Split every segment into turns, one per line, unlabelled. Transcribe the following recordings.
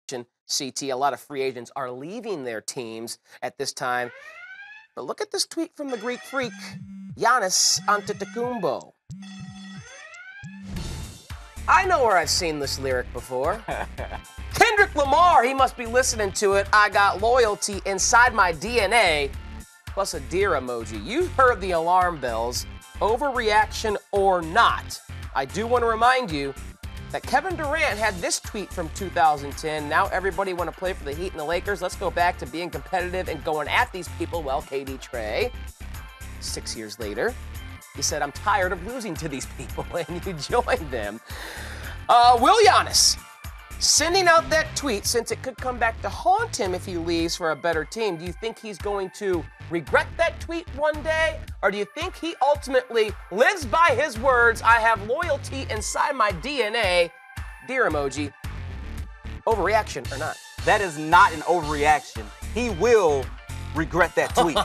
CT, a lot of free agents are leaving their teams at this time. But look at this tweet from the Greek freak, Giannis Antetokounmpo. I know where I've seen this lyric before. Kendrick Lamar, he must be listening to it. I got loyalty inside my DNA, plus a deer emoji. You heard the alarm bells. Overreaction or not, I do want to remind you that Kevin Durant had this tweet from 2010. Now everybody want to play for the Heat and the Lakers. Let's go back to being competitive and going at these people. Well, KD Trey, 6 years later, he said, I'm tired of losing to these people, and you joined them. Will Giannis sending out that tweet, since it could come back to haunt him if he leaves for a better team, do you think he's going to regret that tweet one day? Or do you think he ultimately lives by his words, I have loyalty inside my DNA, deer emoji, overreaction or not?
That is not an overreaction. He will regret that tweet.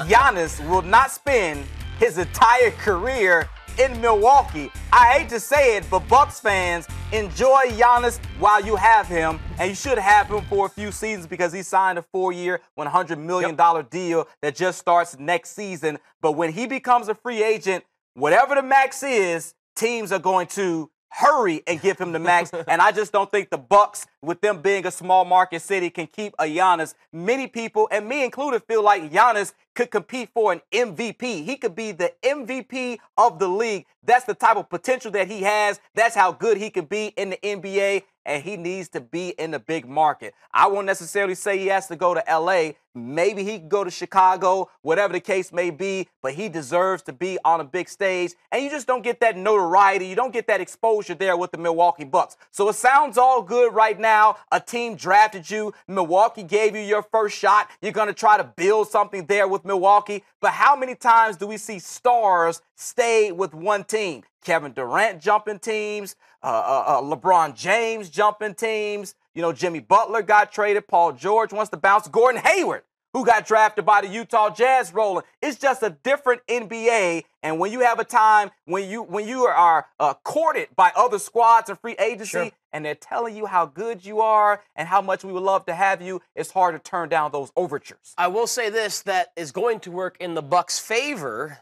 Giannis will not spend his entire career in Milwaukee. I hate to say it, but Bucks fans, enjoy Giannis while you have him, and you should have him for a few seasons because he signed a 4-year, $100 million deal that just starts next season. But when he becomes a free agent, whatever the max is, teams are going to hurry and give him the max. And I just don't think the Bucks, with them being a small market city, can keep a Giannis. Many people, and me included, feel like Giannis could compete for an MVP. He could be the MVP of the league. That's the type of potential that he has. That's how good he could be in the NBA, and he needs to be in the big market. I won't necessarily say he has to go to LA. Maybe he can go to Chicago, whatever the case may be, but he deserves to be on a big stage. And you just don't get that notoriety. You don't get that exposure there with the Milwaukee Bucks. So it sounds all good right now. A team drafted you. Milwaukee gave you your first shot. You're going to try to build something there with Milwaukee. But how many times do we see stars stay with one team? Kevin Durant jumping teams, LeBron James jumping teams. You know, Jimmy Butler got traded. Paul George wants to bounce. Gordon Hayward, who got drafted by the Utah Jazz, rolling. It's just a different NBA. And when you have a time when you are courted by other squads and free agency, sure, and they're telling you how good you are and how much we would love to have you, it's hard to turn down those overtures.
I will say this, that is going to work in the Bucks' favor.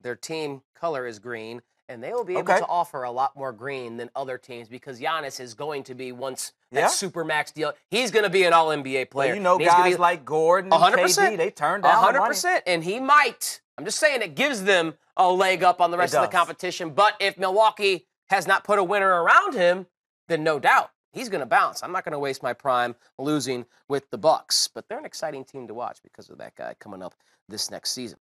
Their team color is green, and they will be able to offer a lot more green than other teams because Giannis is going to be, once that supermax deal, he's going to be an all-NBA player.
Well, you know, guys like Gordon and 100%, KD, they turned down
100%, and he might. I'm just saying it gives them a leg up on the rest of the competition. But if Milwaukee has not put a winner around him, then no doubt he's going to bounce. I'm not going to waste my prime losing with the Bucks. But they're an exciting team to watch because of that guy coming up this next season.